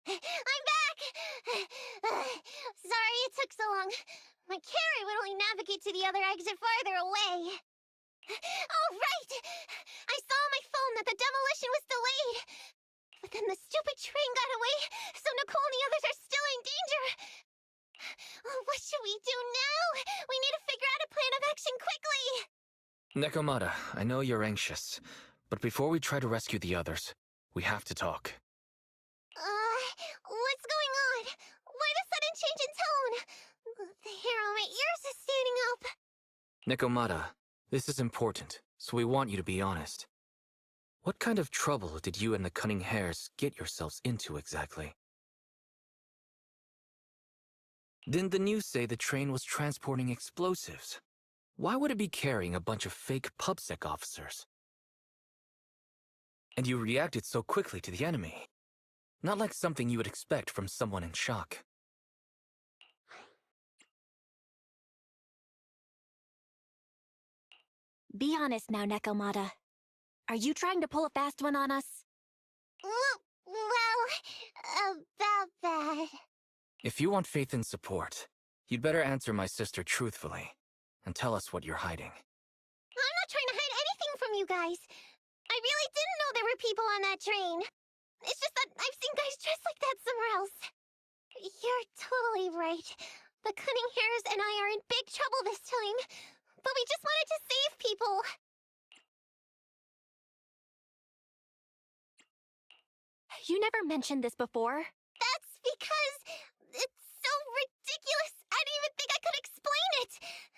I'm back! Sorry it took so long. My carrot would only navigate to the other exit farther away. Oh, right! I saw on my phone that the demolition was delayed. But then the stupid train got away, so Nicole and the others are still in danger. Oh, what should we do now? We need to figure out a plan of action quickly! Nekomata, I know you're anxious, but before we try to rescue the others, we have to talk. What's going on? Why the sudden change in tone? The hair on my ears is standing up. Nekomata, this is important, so we want you to be honest. What kind of trouble did you and the cunning hares get yourselves into exactly? Didn't the news say the train was transporting explosives? Why would it be carrying a bunch of fake PubSec officers? And you reacted so quickly to the enemy. Not like something you would expect from someone in shock. Be honest now, Nekomata. Are you trying to pull a fast one on us? Well, about that. If you want faith and support, you'd better answer my sister truthfully, and tell us what you're hiding. I'm not trying to hide anything from you guys. I really didn't know there were people on that train. It's just that I've seen guys dressed like that somewhere else. You're totally right. The cunning hares and I are in big trouble this time. But we just wanted to save people. You never mentioned this before. That's because it's so ridiculous. I didn't even think I could explain it.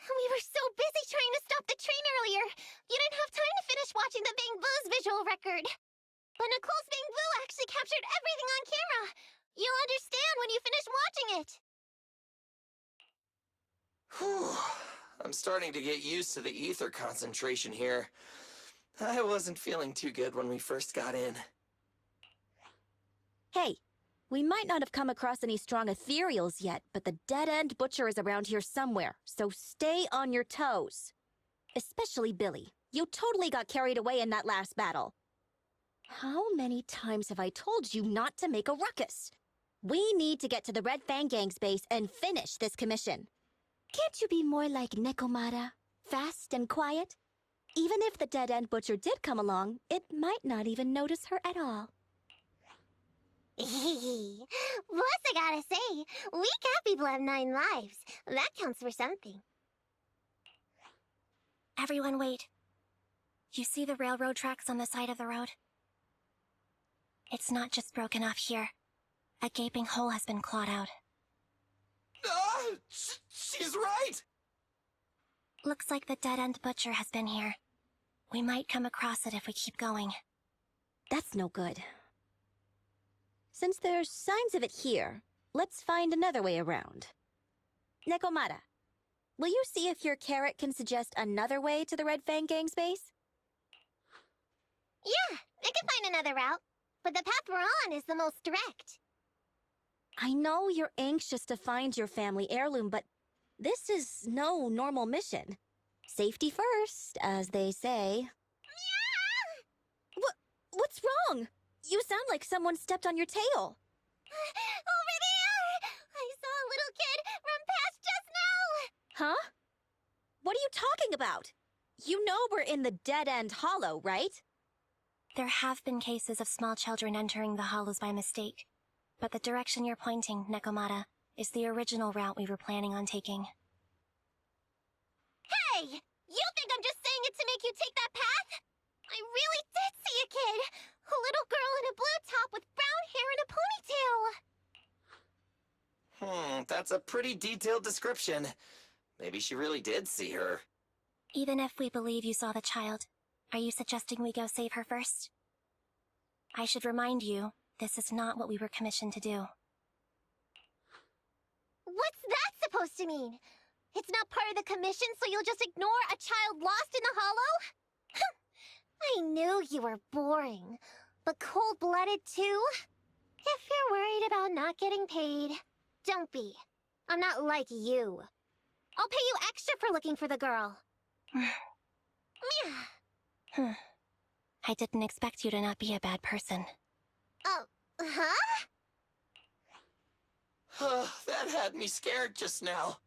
We were so busy trying to stop the train earlier. You didn't have time to finish watching the Bang Boo's visual record. But Nicole's Bang Boo actually captured everything on camera. You'll understand when you finish watching it. Whew. I'm starting to get used to the ether concentration here. I wasn't feeling too good when we first got in. Hey, we might not have come across any strong ethereals yet, but the dead-end butcher is around here somewhere, so stay on your toes. Especially Billy. You totally got carried away in that last battle. How many times have I told you not to make a ruckus? We need to get to the Red Fang Gang's base and finish this commission. Can't you be more like Nekomata? Fast and quiet? Even if the dead-end butcher did come along, it might not even notice her at all. Plus, I gotta say, we cat people have 9 lives. That counts for something. Everyone wait. You see the railroad tracks on the side of the road? It's not just broken off here. A gaping hole has been clawed out. She's right! Looks like the dead-end butcher has been here. We might come across it if we keep going. That's no good. Since there's signs of it here, let's find another way around. Nekomata, will you see if your carrot can suggest another way to the Red Fang Gang's base? Yeah, I can find another route. But the path we're on is the most direct. I know you're anxious to find your family heirloom, but this is no normal mission. Safety first, as they say. What's wrong? You sound like someone stepped on your tail. Over there! I saw a little kid run past just now! Huh? What are you talking about? You know we're in the dead-end hollow, right? There have been cases of small children entering the hollows by mistake. But the direction you're pointing, Nekomata, is the original route we were planning on taking. Hey! You think I'm just saying it to make you take that path? I really did see a kid! A little girl in a blue top with brown hair and a ponytail! That's a pretty detailed description. Maybe she really did see her. Even if we believe you saw the child, are you suggesting we go save her first? I should remind you, this is not what we were commissioned to do. What's that supposed to mean? It's not part of the commission, so you'll just ignore a child lost in the hollow? I knew you were boring, but cold-blooded too? If you're worried about not getting paid, don't be. I'm not like you. I'll pay you extra for looking for the girl. I didn't expect you to not be a bad person. Oh, huh? That had me scared just now.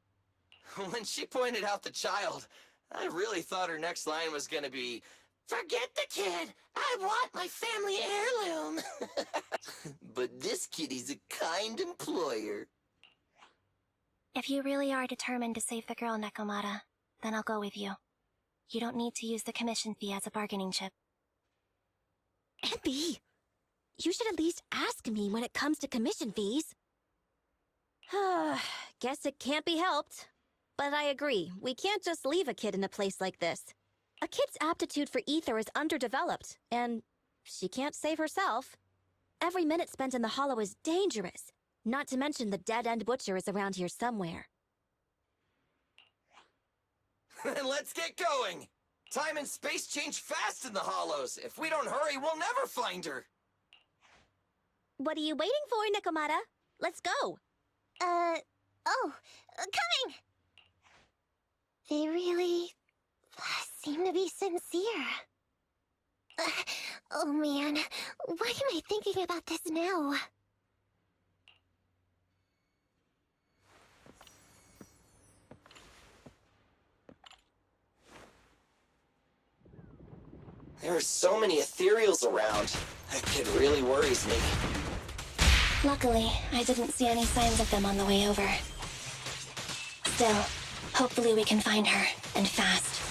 When she pointed out the child, I really thought her next line was gonna be, "Forget the kid! I want my family heirloom!" But this kitty's a kind employer. If you really are determined to save the girl, Nekomata, then I'll go with you. You don't need to use the commission fee as a bargaining chip. Abby, you should at least ask me when it comes to commission fees. Guess it can't be helped. But I agree, we can't just leave a kid in a place like this. A kid's aptitude for ether is underdeveloped, and she can't save herself. Every minute spent in the hollow is dangerous, not to mention the dead-end butcher is around here somewhere. Then let's get going! Time and space change fast in the hollows. If we don't hurry, we'll never find her. What are you waiting for, Nekomata? Let's go! Coming! They really seem to be sincere. Oh man, why am I thinking about this now? There are so many ethereals around. That kid really worries me. Luckily, I didn't see any signs of them on the way over. Still, hopefully we can find her, and fast.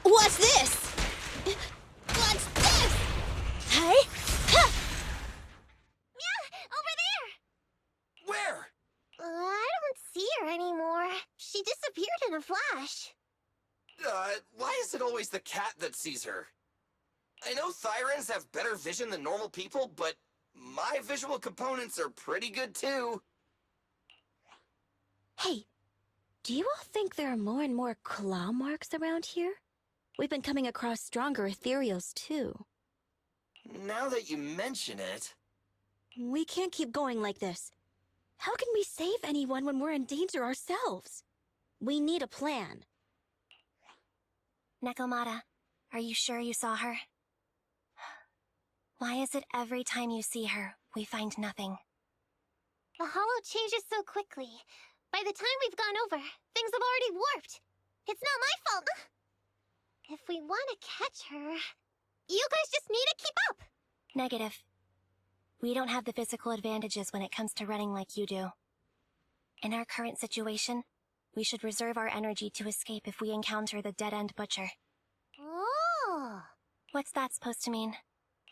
What's this? What's this? Hey? Yeah, over there! Where? I don't see her anymore. She disappeared in a flash. Why is it always the cat that sees her? I know Thyrans have better vision than normal people, but my visual components are pretty good too. Hey, do you all think there are more and more claw marks around here? We've been coming across stronger ethereals, too. Now that you mention it... We can't keep going like this. How can we save anyone when we're in danger ourselves? We need a plan. Nekomata, are you sure you saw her? Why is it every time you see her, we find nothing? The hollow changes so quickly. By the time we've gone over, things have already warped. It's not my fault. If we want to catch her, you guys just need to keep up. Negative. We don't have the physical advantages when it comes to running like you do. In our current situation, we should reserve our energy to escape if we encounter the dead-end butcher. Oh. What's that supposed to mean?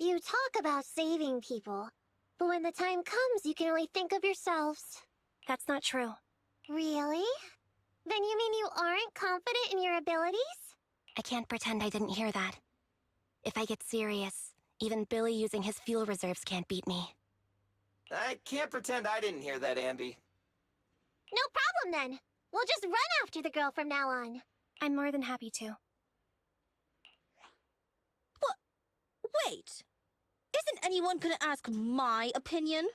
You talk about saving people, but when the time comes, you can only think of yourselves. That's not true. Really? Then you mean you aren't confident in your abilities? I can't pretend I didn't hear that. If I get serious, even Billy using his fuel reserves can't beat me. I can't pretend I didn't hear that, Ambi. No problem then. We'll just run after the girl from now on. I'm more than happy to. Wait! Isn't anyone gonna ask my opinion?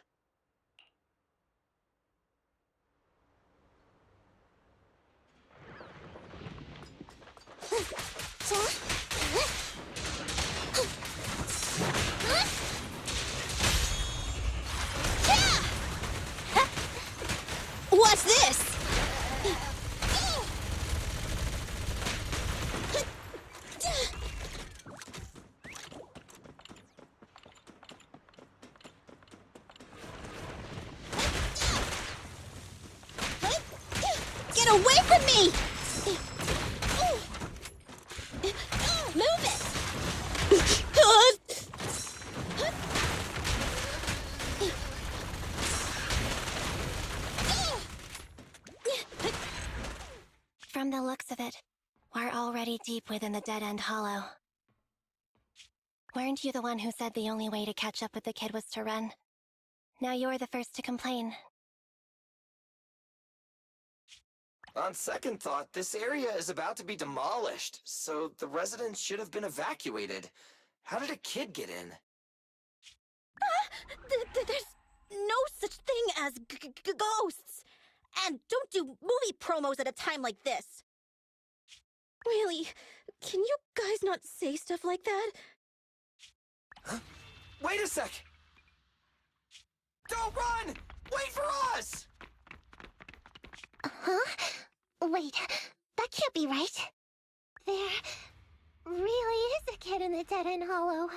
What's this? Get away from me! Move it! deep within the Dead End Hollow. Weren't you the one who said the only way to catch up with the kid was to run? Now you're the first to complain. On second thought, this area is about to be demolished, so the residents should have been evacuated. How did a kid get in? There's no such thing as ghosts! And don't do movie promos at a time like this! Really, can you guys not say stuff like that? Huh? Wait a sec! Don't run! Wait for us! Huh? Wait, that can't be right. There really is a kid in the Dead End Hollow.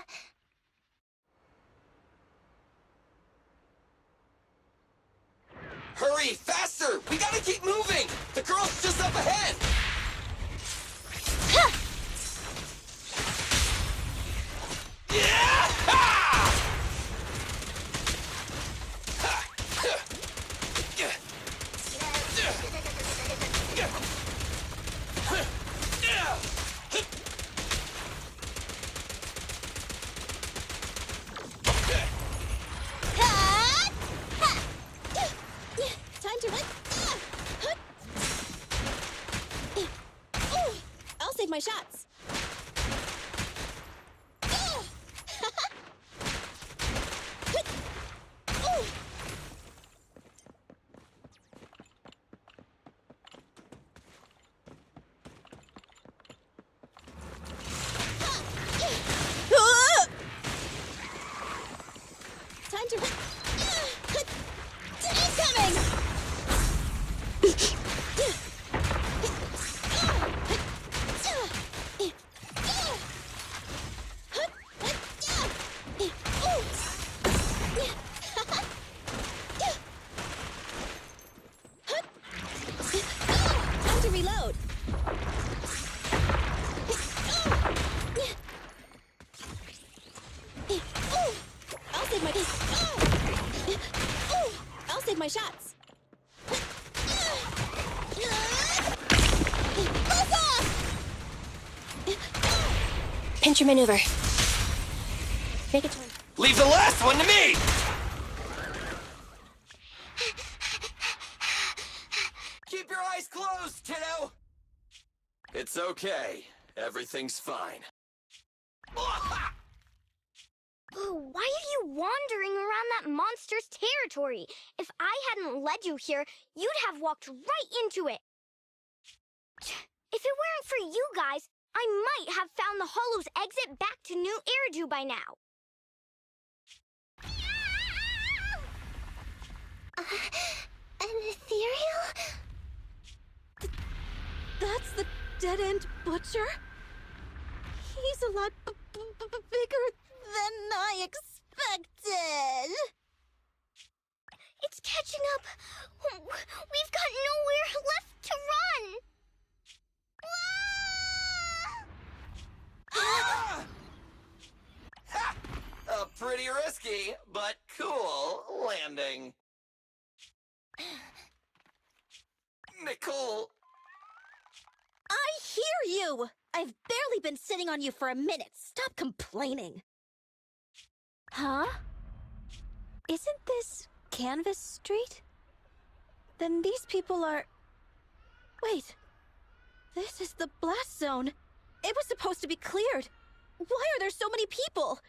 Hurry, faster! We gotta keep moving! The girl's just up ahead! Yeah! Time to run! I'll save my shots. Time to run! Incoming! Time to reload. I'll save my I'll save my shots. Buzz off! Pinch your maneuver. Make a turn. Leave the last one to me! Keep your eyes closed, kiddo! It's okay. Everything's fine. Oh, why are you wandering around that monster's territory? If I hadn't led you here, you'd have walked right into it. If it weren't for you guys, I might have found the Hollow's exit back to New Eridu by now. An ethereal? That's the dead-end butcher? He's a lot bigger than I expected. It's catching up. We've got nowhere left to run. Ah! Ha! A pretty risky, but cool landing. Nicole, I hear you! I've barely been sitting on you for a minute. Stop complaining. Huh? Isn't this Canvas Street? Then these people are... Wait. This is the blast zone. It was supposed to be cleared. Why are there so many people?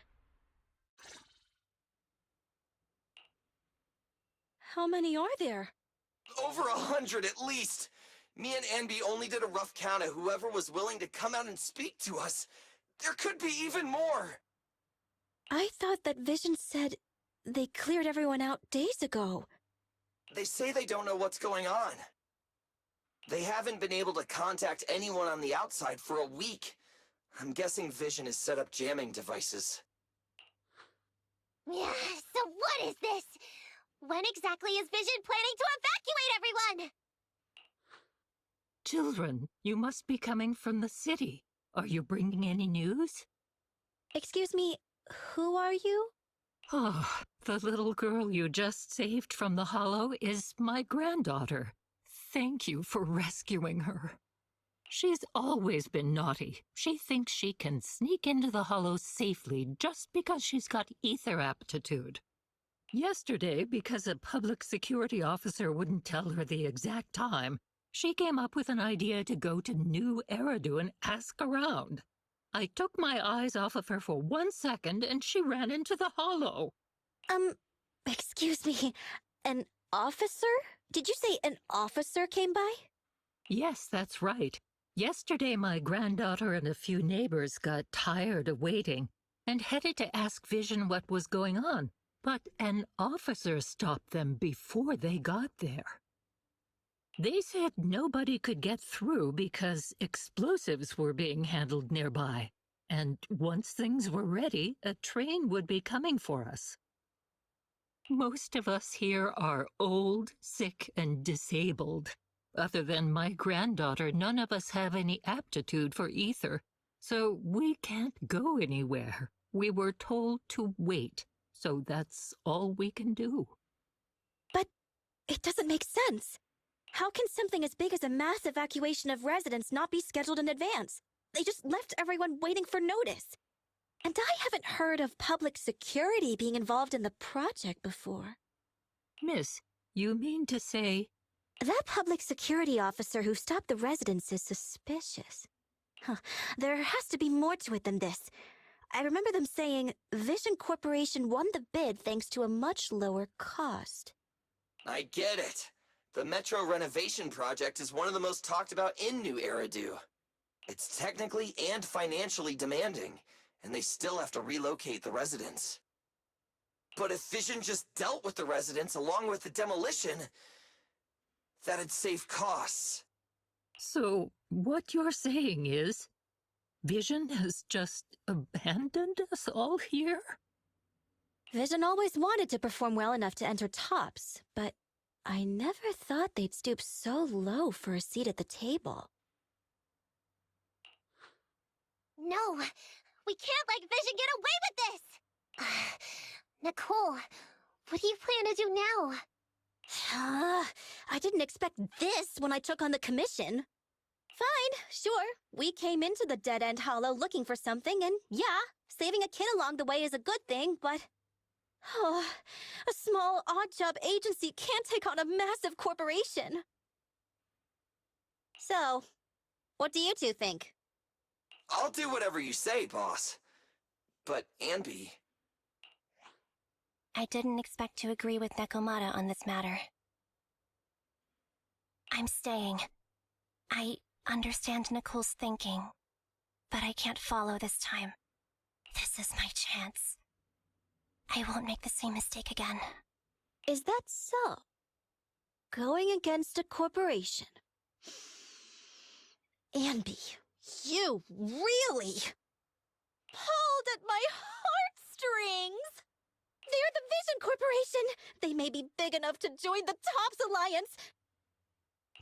How many are there? over 100 at least. Me and Anby only did a rough count of whoever was willing to come out and speak to us. There could be even more. I thought that Vision said they cleared everyone out days ago. They say they don't know what's going on. They haven't been able to contact anyone on the outside for a week. I'm guessing Vision has set up jamming devices. Yeah, so what is this? When exactly is Vision planning to evacuate everyone? Children, you must be coming from the city. Are you bringing any news? Excuse me, who are you? Oh, the little girl you just saved from the Hollow is my granddaughter. Thank you for rescuing her. She's always been naughty. She thinks she can sneak into the hollow safely just because she's got ether aptitude. Yesterday, because a public security officer wouldn't tell her the exact time, she came up with an idea to go to New Eridu and ask around. I took my eyes off of her for 1 second and she ran into the hollow. Excuse me, an officer? Did you say an officer came by? Yes, that's right. Yesterday, my granddaughter and a few neighbors got tired of waiting and headed to ask Vision what was going on, but an officer stopped them before they got there. They said nobody could get through because explosives were being handled nearby, and once things were ready, a train would be coming for us. Most of us here are old, sick, and disabled. Other than my granddaughter, none of us have any aptitude for ether, so we can't go anywhere. We were told to wait, so that's all we can do. But it doesn't make sense. How can something as big as a mass evacuation of residents not be scheduled in advance? They just left everyone waiting for notice. And I haven't heard of public security being involved in the project before. Miss, you mean to say... That public security officer who stopped the residents is suspicious. There has to be more to it than this. I remember them saying Vision Corporation won the bid thanks to a much lower cost. I get it. The Metro renovation project is one of the most talked about in New Eridu. It's technically and financially demanding, and they still have to relocate the residents. But if Vision just dealt with the residents along with the demolition, that'd save costs. So, what you're saying is, Vision has just abandoned us all here? Vision always wanted to perform well enough to enter tops, but I never thought they'd stoop so low for a seat at the table. No, we can't let Vision get away with this! Nicole, what do you plan to do now? I didn't expect this when I took on the commission. Fine, sure. We came into the dead-end hollow looking for something, and yeah, saving a kid along the way is a good thing, but... a small, odd-job agency can't take on a massive corporation. So, what do you two think? I'll do whatever you say, boss. But, Anby... I didn't expect to agree with Nekomata on this matter. I'm staying. I understand Nicole's thinking, but I can't follow this time. This is my chance. I won't make the same mistake again. Is that so? Going against a corporation. Anby, you really pulled at my heartstrings! They're the Vision Corporation! They may be big enough to join the Tops Alliance!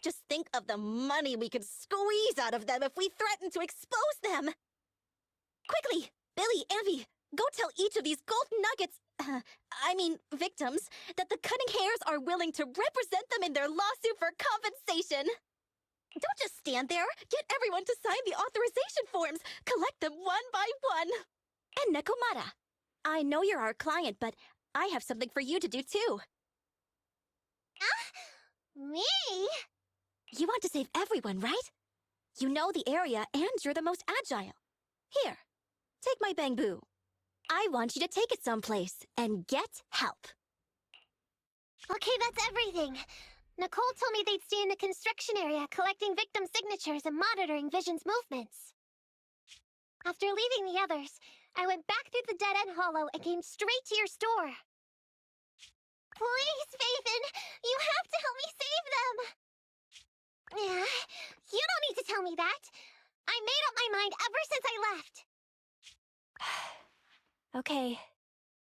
Just think of the money we could squeeze out of them if we threatened to expose them! Quickly! Billy, Anby, go tell each of these gold nuggets, victims, that the Cunning Hairs are willing to represent them in their lawsuit for compensation! Don't just stand there! Get everyone to sign the authorization forms! Collect them one by one! And Nekomata, I know you're our client, but I have something for you to do too. Me? You want to save everyone, right? You know the area and you're the most agile. Here, take my bamboo. I want you to take it someplace and get help. Okay, that's everything. Nicole told me they'd stay in the construction area, collecting victim signatures and monitoring Vision's movements. After leaving the others, I went back through the dead-end hollow and came straight to your store. Please, Faithin, you have to help me save them! You don't need to tell me that. I made up my mind ever since I left. Okay.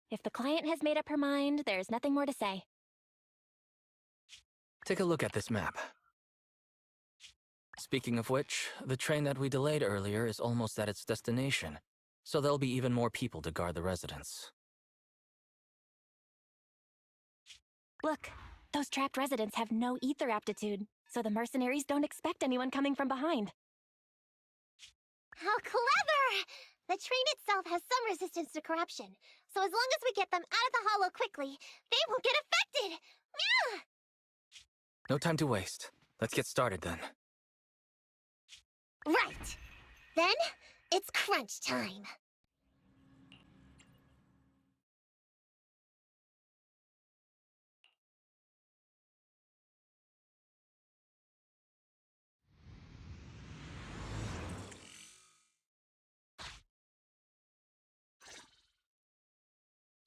If the client has made up her mind, there's nothing more to say. Take a look at this map. Speaking of which, the train that we delayed earlier is almost at its destination, so there'll be even more people to guard the residents. Look, those trapped residents have no ether aptitude, so the mercenaries don't expect anyone coming from behind. How clever! The train itself has some resistance to corruption, so as long as we get them out of the hollow quickly, they won't get affected! Meow! No time to waste. Let's get started then. Right! Then, it's crunch time.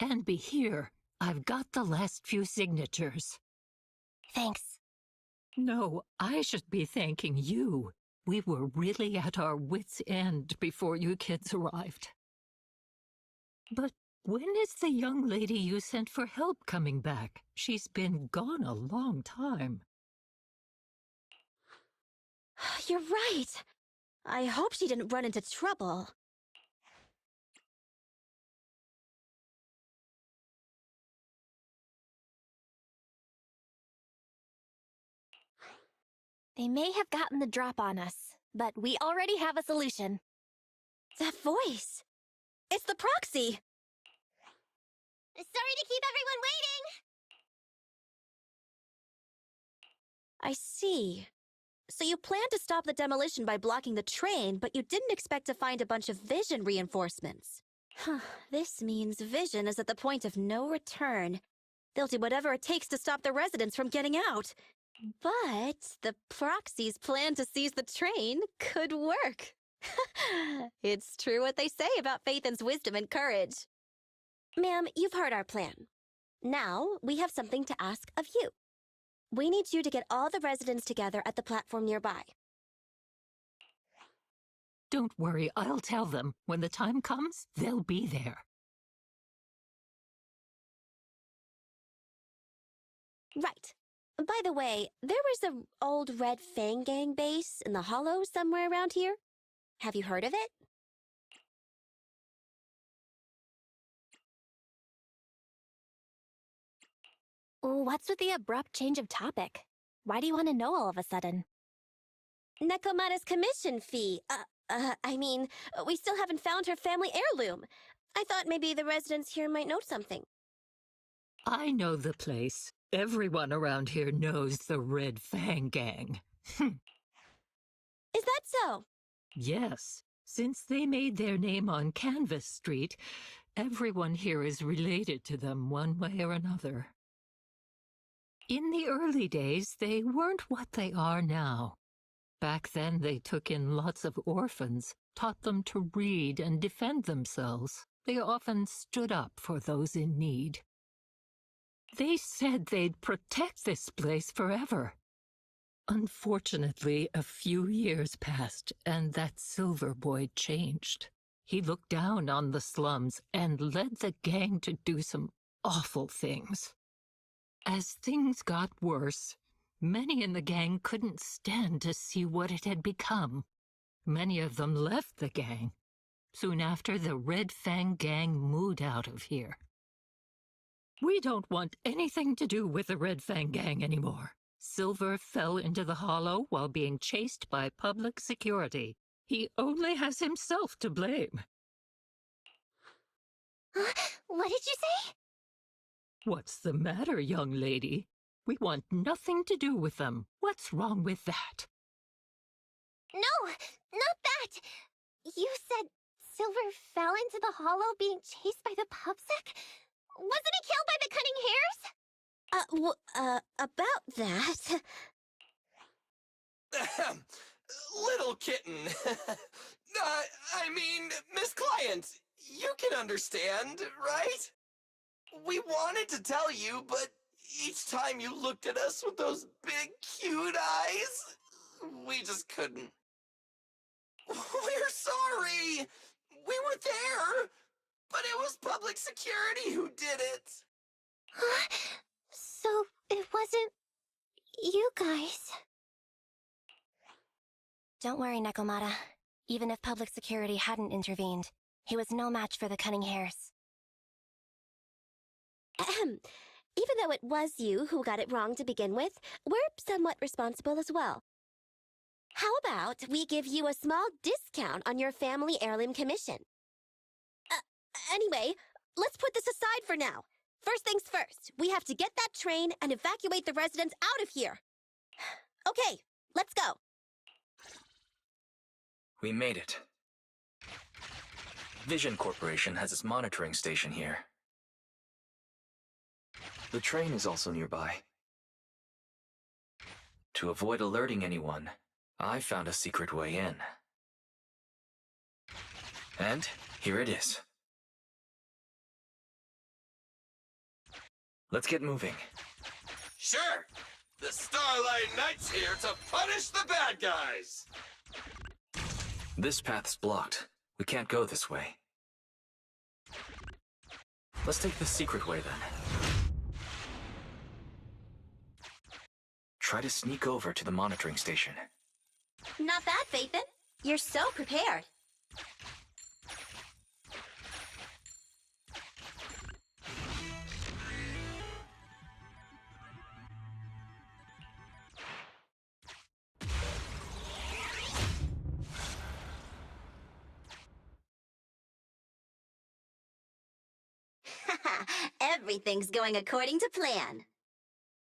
And be here. I've got the last few signatures. Thanks. No, I should be thanking you. We were really at our wits' end before you kids arrived. But when is the young lady you sent for help coming back? She's been gone a long time. You're right. I hope she didn't run into trouble. They may have gotten the drop on us, but we already have a solution. That voice! It's the proxy! Sorry to keep everyone waiting! I see. So you planned to stop the demolition by blocking the train, but you didn't expect to find a bunch of vision reinforcements. Huh, this means vision is at the point of no return. They'll do whatever it takes to stop the residents from getting out. But the proxy's plan to seize the train could work. It's true what they say about Phaethon's wisdom and courage. Ma'am, you've heard our plan. Now, we have something to ask of you. We need you to get all the residents together at the platform nearby. Don't worry, I'll tell them. When the time comes, they'll be there. Right. By the way, there was an old Red Fang Gang base in the Hollow somewhere around here. Have you heard of it? What's with the abrupt change of topic? Why do you want to know all of a sudden? Nekomata's commission fee. We still haven't found her family heirloom. I thought maybe the residents here might know something. I know the place. Everyone around here knows the Red Fang Gang. Is that so? Yes, since they made their name on Canvas Street, everyone here is related to them one way or another. In the early days, they weren't what they are now. Back then, they took in lots of orphans, taught them to read and defend themselves. They often stood up for those in need. They said they'd protect this place forever. Unfortunately, a few years passed, and that Silver Boy changed. He looked down on the slums and led the gang to do some awful things. As things got worse, many in the gang couldn't stand to see what it had become. Many of them left the gang. Soon after, the Red Fang Gang moved out of here. We don't want anything to do with the Red Fang Gang anymore. Silver fell into the Hollow while being chased by public security. He only has himself to blame. What did you say? What's the matter, young lady? We want nothing to do with them. What's wrong with that? No, not that! You said Silver fell into the hollow being chased by the pubsec? Wasn't he killed by the cunning hairs? About that... Little kitten. Miss Client, you can understand, right? We wanted to tell you, but each time you looked at us with those big, cute eyes, we just couldn't. We're sorry. We were there, but it was public security who did it. So it wasn't you guys. Don't worry, Nekomata. Even if public security hadn't intervened, he was no match for the cunning hairs. Ahem. Even though it was you who got it wrong to begin with, we're somewhat responsible as well. How about we give you a small discount on your family heirloom commission? Anyway, let's put this aside for now. First things first, we have to get that train and evacuate the residents out of here. Okay, let's go. We made it. Vision Corporation has its monitoring station here. The train is also nearby. To avoid alerting anyone, I found a secret way in. And here it is. Let's get moving. Sure! The Starlight Knight's here to punish the bad guys! This path's blocked. We can't go this way. Let's take the secret way then. Try to sneak over to the monitoring station. Not bad, Phaethon. You're so prepared. Everything's going according to plan.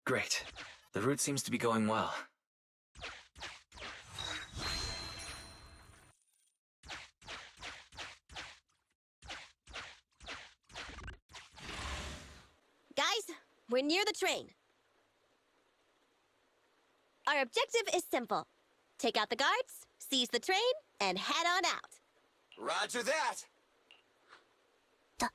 Great. The route seems to be going well. Guys, we're near the train. Our objective is simple. Take out the guards, seize the train, and head on out. Roger that! I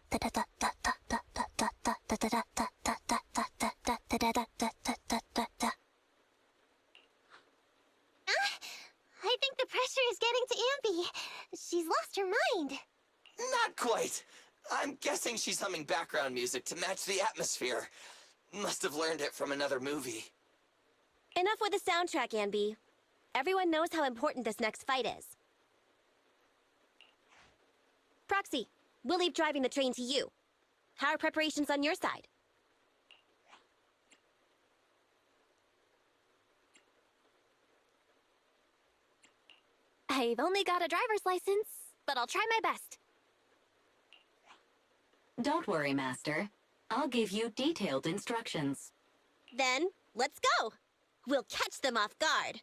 think the pressure is getting to Ambi. She's lost her mind. Not quite. I'm guessing she's humming background music to match the atmosphere. Must have learned it from another movie. Enough with the soundtrack, Anby. Everyone knows how important this next fight is. Proxy, we'll leave driving the train to you. How are preparations on your side? I've only got a driver's license, but I'll try my best. Don't worry, Master. I'll give you detailed instructions. Then, let's go! We'll catch them off guard.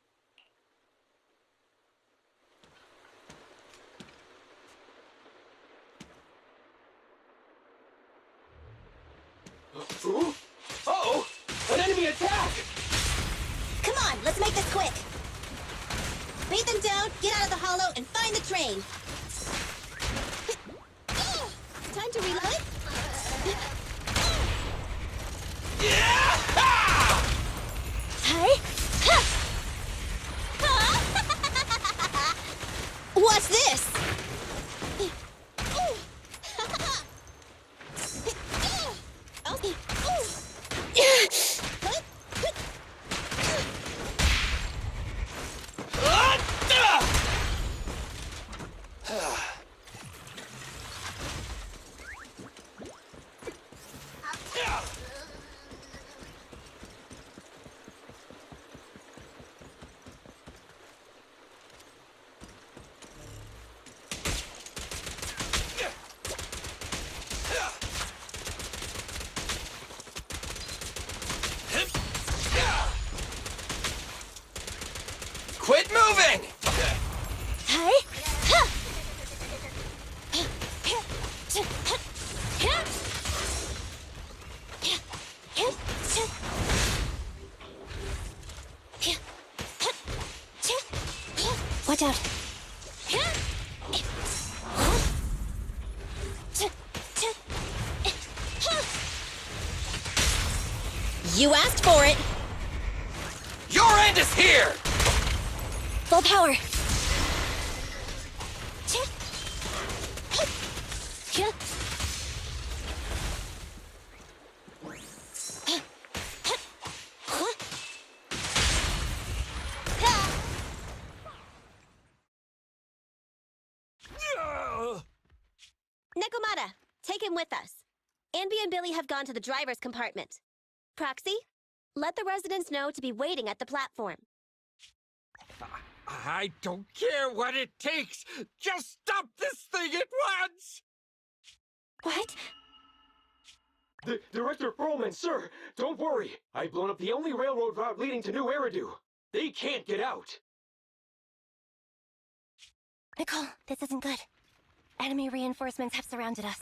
Uh-oh! An enemy attack! Come on, let's make this quick! Beat them down, get out of the hollow, and find the train! Time to reload? Hey! What's this? Quit moving! Hey! Watch out! You asked for it! Your end is here! Full power! Nekomata, take him with us. Anby and Billy have gone to the driver's compartment. Proxy, let the residents know to be waiting at the platform. I don't care what it takes. Just stop this thing at once! What? Director Perlman, sir, don't worry. I've blown up the only railroad route leading to New Eridu. They can't get out. Nicole, this isn't good. Enemy reinforcements have surrounded us.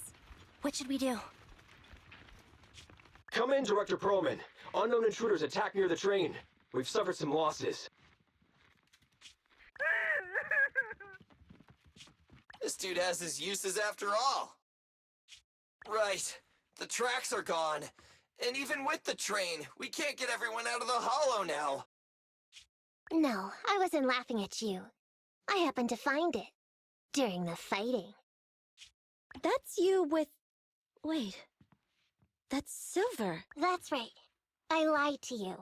What should we do? Come in, Director Perlman. Unknown intruders attack near the train. We've suffered some losses. This dude has his uses after all. Right. The tracks are gone. And even with the train, we can't get everyone out of the hollow now. No, I wasn't laughing at you. I happened to find it. During the fighting. That's you with... Wait. That's Silver. That's right. I lied to you.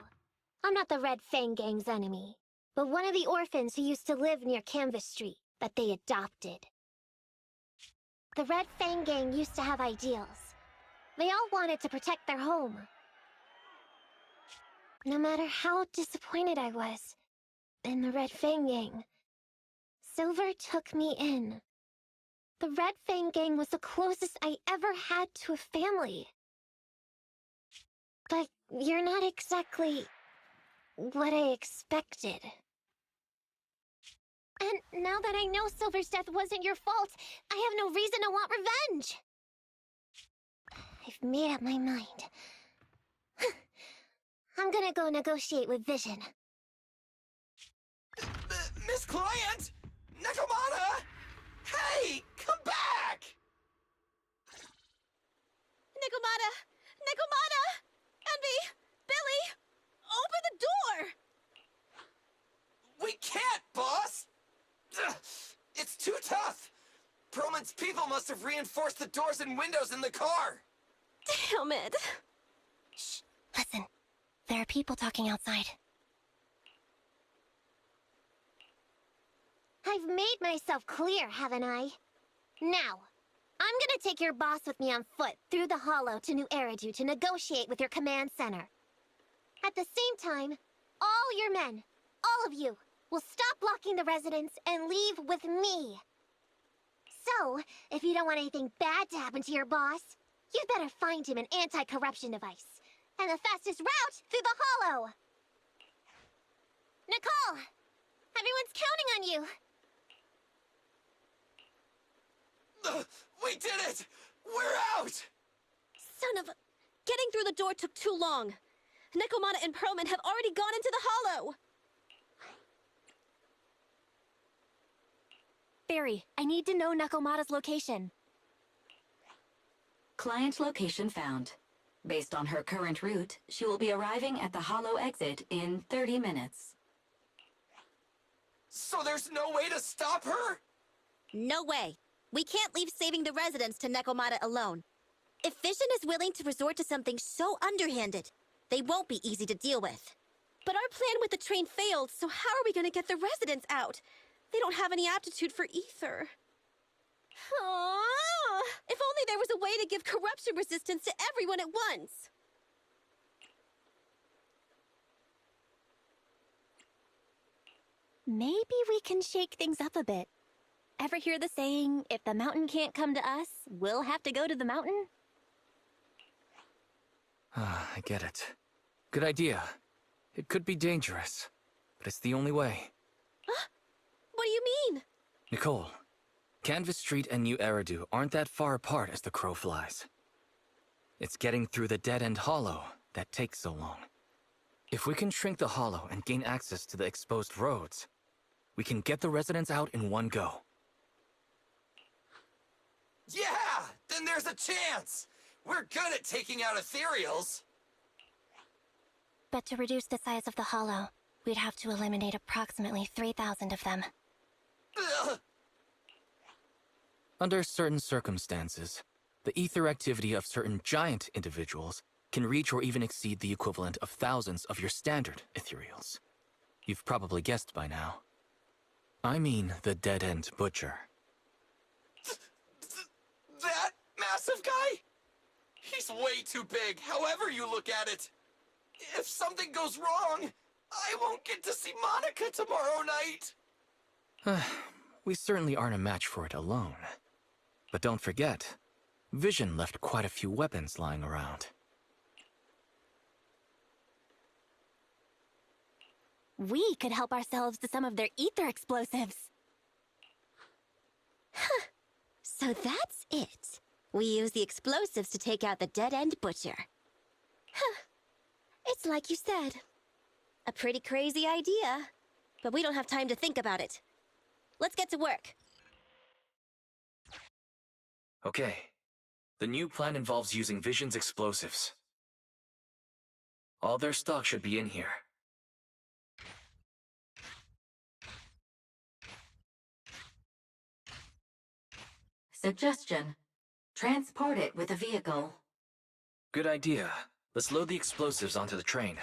I'm not the Red Fang Gang's enemy, but one of the orphans who used to live near Canvas Street that they adopted. The Red Fang Gang used to have ideals. They all wanted to protect their home. No matter how disappointed I was in the Red Fang Gang, Silver took me in. The Red Fang Gang was the closest I ever had to a family. But you're not exactly what I expected. And now that I know Silver's death wasn't your fault, I have no reason to want revenge. I've made up my mind. I'm gonna go negotiate with Vision. Miss Client! Nakamata! Hey! Come back! Nekomata! Nekomata! Envy! Billy! Open the door! We can't, boss! Ugh, it's too tough! Perlman's people must have reinforced the doors and windows in the car! Damn it! Shh. Listen. There are people talking outside. I've made myself clear, haven't I? Now, I'm gonna take your boss with me on foot through the hollow to New Eridu to negotiate with your command center. At the same time, all your men, all of you, will stop blocking the residents and leave with me. So, if you don't want anything bad to happen to your boss, you'd better find him an anti-corruption device. And the fastest route through the hollow! Nicole! Everyone's counting on you! We did it! We're out! Son of a... Getting through the door took too long. Nekomata and Perlman have already gone into the hollow! Barry, I need to know Nakomata's location. Client location found. Based on her current route, she will be arriving at the hollow exit in 30 minutes. So there's no way to stop her? No way. We can't leave saving the residents to Nekomata alone. If Vision is willing to resort to something so underhanded, they won't be easy to deal with. But our plan with the train failed, so how are we gonna get the residents out? They don't have any aptitude for ether. Aww. If only there was a way to give corruption resistance to everyone at once! Maybe we can shake things up a bit. Ever hear the saying, if the mountain can't come to us, we'll have to go to the mountain? I get it. Good idea. It could be dangerous, but it's the only way. What do you mean? Nicole, Canvas Street and New Eridu aren't that far apart as the crow flies. It's getting through the dead-end hollow that takes so long. If we can shrink the hollow and gain access to the exposed roads, we can get the residents out in one go. Yeah! Then there's a chance! We're good at taking out ethereals! But to reduce the size of the hollow, we'd have to eliminate approximately 3,000 of them. Ugh. Under certain circumstances, the ether activity of certain giant individuals can reach or even exceed the equivalent of thousands of your standard ethereals. You've probably guessed by now. I mean the dead-end butcher. That massive guy? He's way too big, however you look at it. If something goes wrong, I won't get to see Monica tomorrow night. We certainly aren't a match for it alone. But don't forget, Vision left quite a few weapons lying around. We could help ourselves to some of their ether explosives. So that's it. We use the explosives to take out the dead-end butcher. It's like you said. A pretty crazy idea. But we don't have time to think about it. Let's get to work. Okay. The new plan involves using Vision's explosives. All their stock should be in here. Suggestion. Transport it with a vehicle. Good idea. Let's load the explosives onto the train.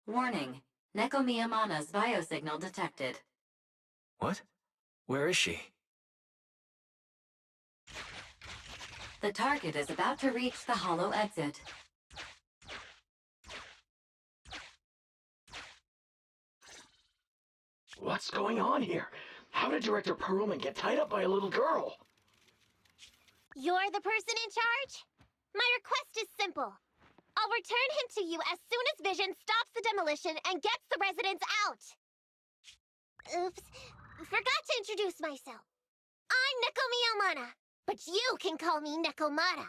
Warning. Neko Miyamana's biosignal detected. What? Where is she? The target is about to reach the hollow exit. What's going on here? How did Director Perlman get tied up by a little girl? You're the person in charge? My request is simple. I'll return him to you as soon as Vision stops the demolition and gets the residents out. Oops. Forgot to introduce myself. I'm Neko Miyamana, but you can call me Nekomata.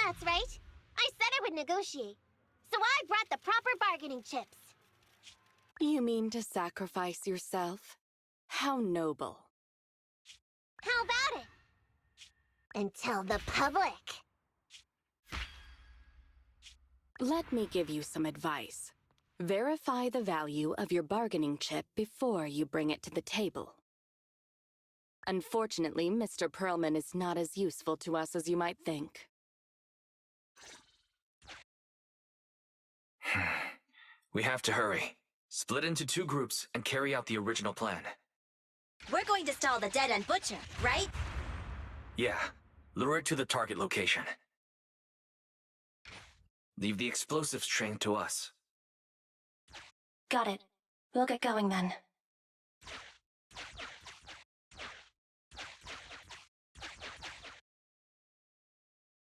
That's right. I said I would negotiate. So I brought the proper bargaining chips. You mean to sacrifice yourself? How noble. How about it? And tell the public. Let me give you some advice. Verify the value of your bargaining chip before you bring it to the table. Unfortunately, Mr. Perlman is not as useful to us as you might think. We have to hurry. Split into 2 groups and carry out the original plan. We're going to stall the dead-end butcher, right? Yeah. Lure it to the target location. Leave the explosives train to us. Got it. We'll get going then.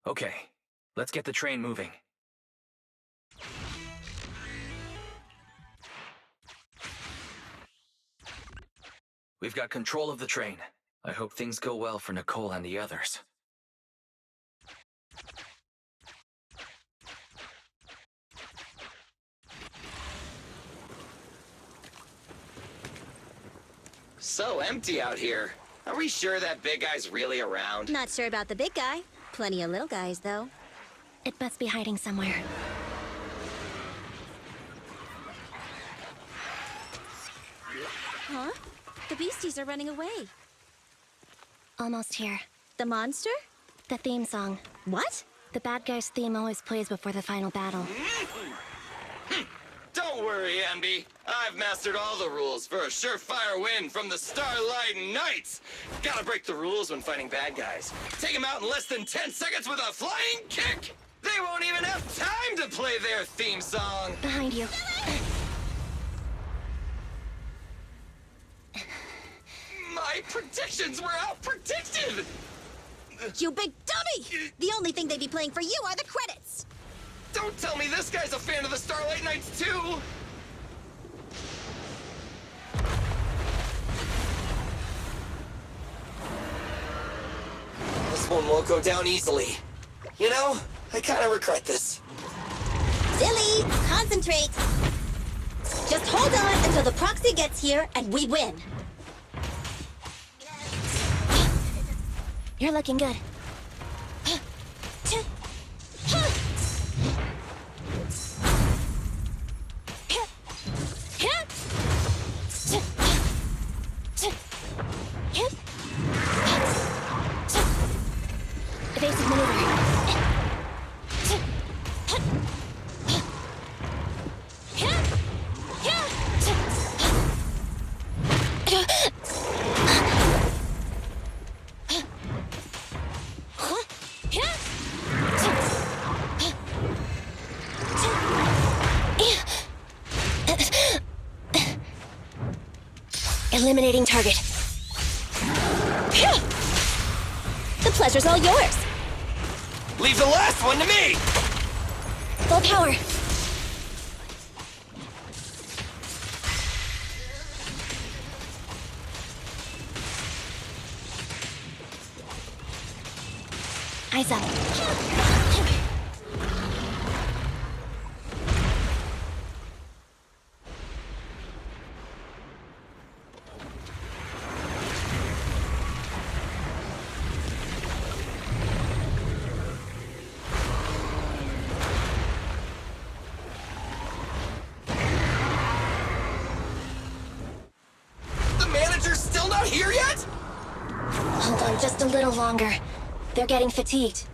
Okay, let's get the train moving. We've got control of the train. I hope things go well for Nicole and the others. So empty out here. Are we sure that big guy's really around? Not sure about the big guy. Plenty of little guys, though. It must be hiding somewhere. Huh? The beasties are running away. Almost here. The monster? The theme song. What? The bad guy's theme always plays before the final battle. Don't worry, Ambi. I've mastered all the rules for a surefire win from the Starlight Knights. Gotta break the rules when fighting bad guys. Take them out in less than 10 seconds with a flying kick. They won't even have time to play their theme song. Behind you. My predictions were out-predicted! You big dummy! The only thing they'd be playing for you are the credits! Don't tell me this guy's a fan of the Starlight Knights, too! This one won't go down easily. You know, I kind of regret this. Silly! Concentrate! Just hold on until the proxy gets here and we win. You're looking good. Evasive maneuver. Eliminating target. The pleasure's all yours. Leave the last one to me! Full power. Eyes up. The manager's still not here yet? Hold on just a little longer. They're getting fatigued.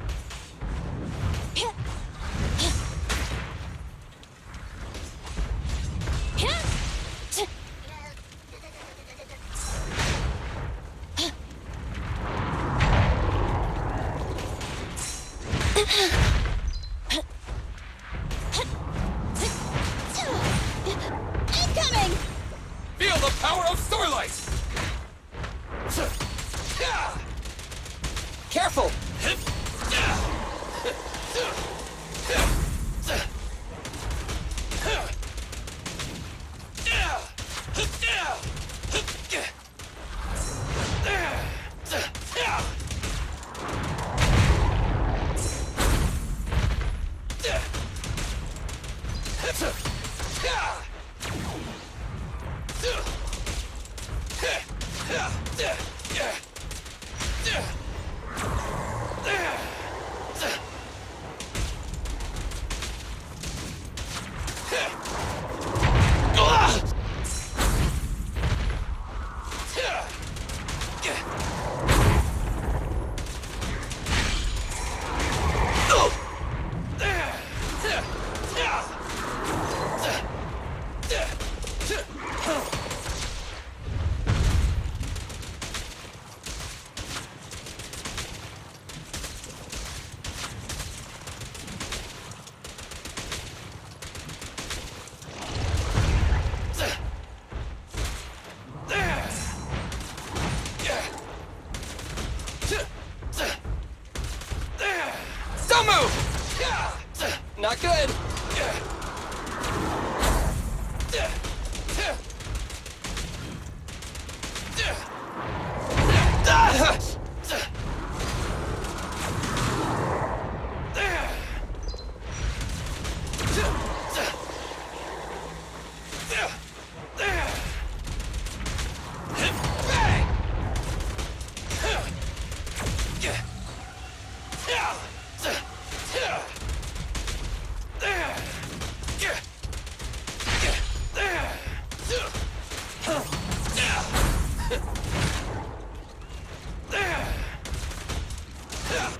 Incoming! Feel the power of Starlight! Careful! Don't move! Not good.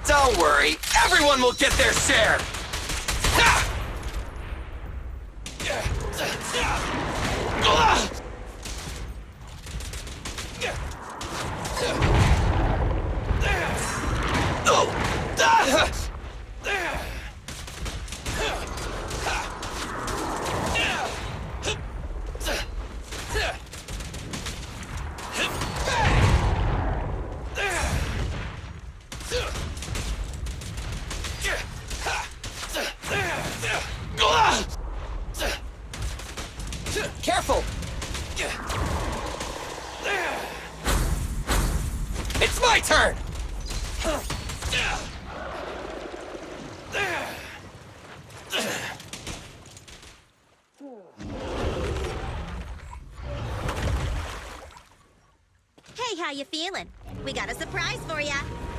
Don't worry, everyone will get their share! Careful! It's my turn! Hey, how you feeling? We got a surprise for ya.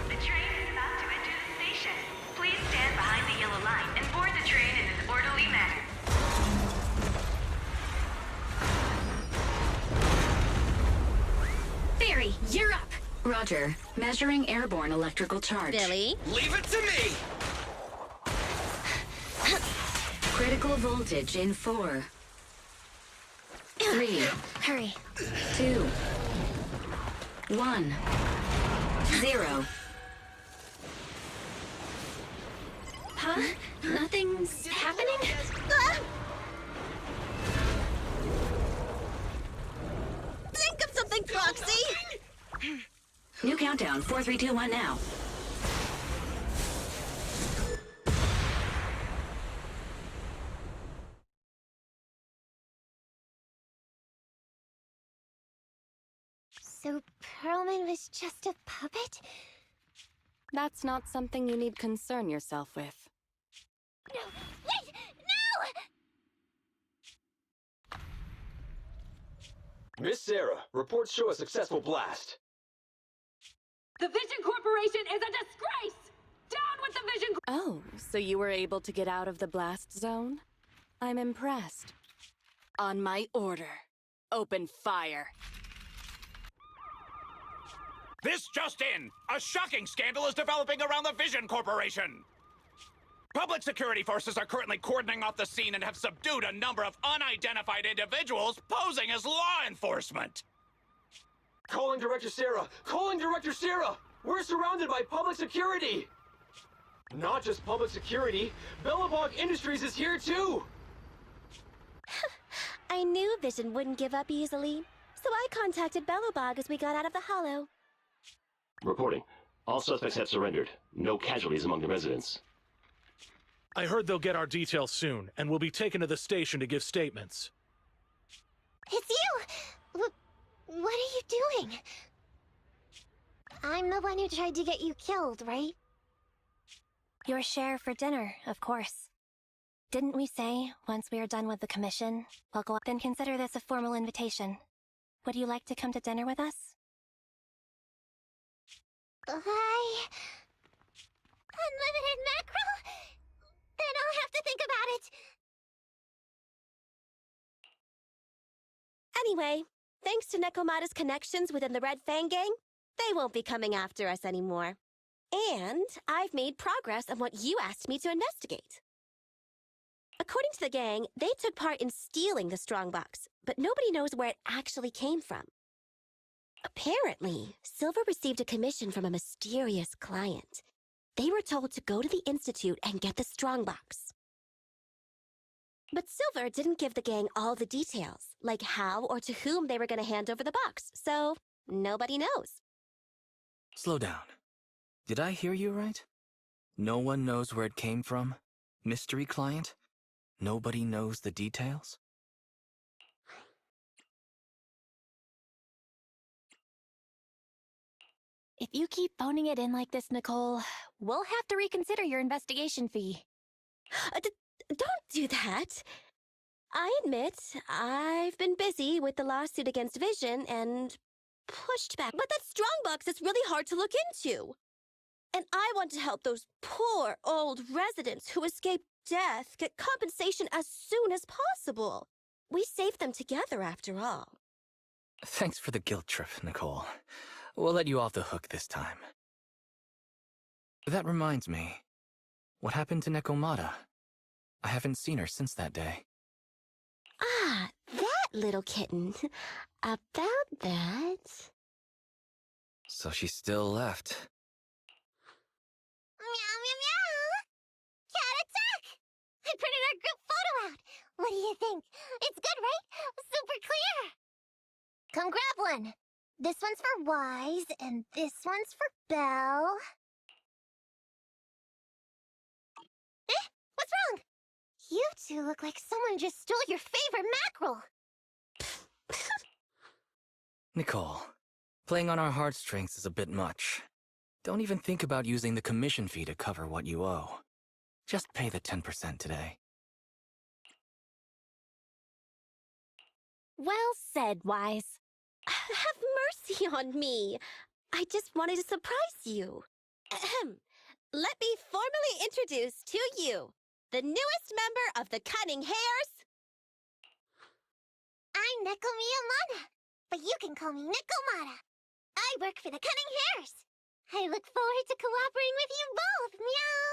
The train is about to enter the station. Please stand behind the yellow line and board the train in an orderly manner. Fairy, you're up. Roger. Measuring airborne electrical charge. Billy? Leave it to me! Critical voltage in 4, 3, Hurry. 2, 1, 0. Huh? Nothing's happening? Ah! Think of something, Foxy! New countdown. 4, 3, 2, 1 now. So Perlman was just a puppet? That's not something you need concern yourself with. No, wait! No! Miss Sarah, reports show a successful blast. The Vision Corporation is a disgrace! Down with the Vision... Oh, so you were able to get out of the blast zone? I'm impressed. On my order, open fire. This just in! A shocking scandal is developing around the Vision Corporation! Public security forces are currently cordoning off the scene and have subdued a number of unidentified individuals posing as law enforcement! Calling Director Sarah! Calling Director Sarah! We're surrounded by public security! Not just public security, Bellabog Industries is here too! I knew Vision wouldn't give up easily, so I contacted Bellabog as we got out of the hollow. Reporting. All suspects have surrendered. No casualties among the residents. I heard they'll get our details soon, and we'll be taken to the station to give statements. It's you! What are you doing? I'm the one who tried to get you killed, right? Your share for dinner, of course. Didn't we say, once we are done with the commission, we'll go up? Then consider this a formal invitation. Would you like to come to dinner with us? Unlimited mackerel? Then I'll have to think about it. Anyway, thanks to Nekomata's connections within the Red Fang gang, they won't be coming after us anymore. And I've made progress on what you asked me to investigate. According to the gang, they took part in stealing the strongbox, but nobody knows where it actually came from. Apparently, Silver received a commission from a mysterious client. They were told to go to the Institute and get the strongbox. But Silver didn't give the gang all the details, like how or to whom they were going to hand over the box, so nobody knows. Slow down. Did I hear you right? No one knows where it came from? Mystery client? Nobody knows the details? If you keep phoning it in like this, Nicole, we'll have to reconsider your investigation fee. Don't do that. I admit, I've been busy with the lawsuit against Vision and pushed back. But that strongbox is really hard to look into. And I want to help those poor old residents who escaped death get compensation as soon as possible. We saved them together, after all. Thanks for the guilt trip, Nicole. We'll let you off the hook this time. That reminds me. What happened to Nekomata? I haven't seen her since that day. Ah, that little kitten. About that... So she still left. Meow, meow, meow! Cat attack! I printed our group photo out. What do you think? It's good, right? Super clear! Come grab one. This one's for Wise, and this one's for Belle. Eh? What's wrong? You two look like someone just stole your favorite mackerel. Nicole, playing on our heartstrings is a bit much. Don't even think about using the commission fee to cover what you owe. Just pay the 10% today. Well said, Wise. Have mercy on me. I just wanted to surprise you. Ahem. Let me formally introduce to you the newest member of the Cunning Hares. I'm Neko Miyamada, but you can call me Nekomata. I work for the Cunning Hares. I look forward to cooperating with you both, meow!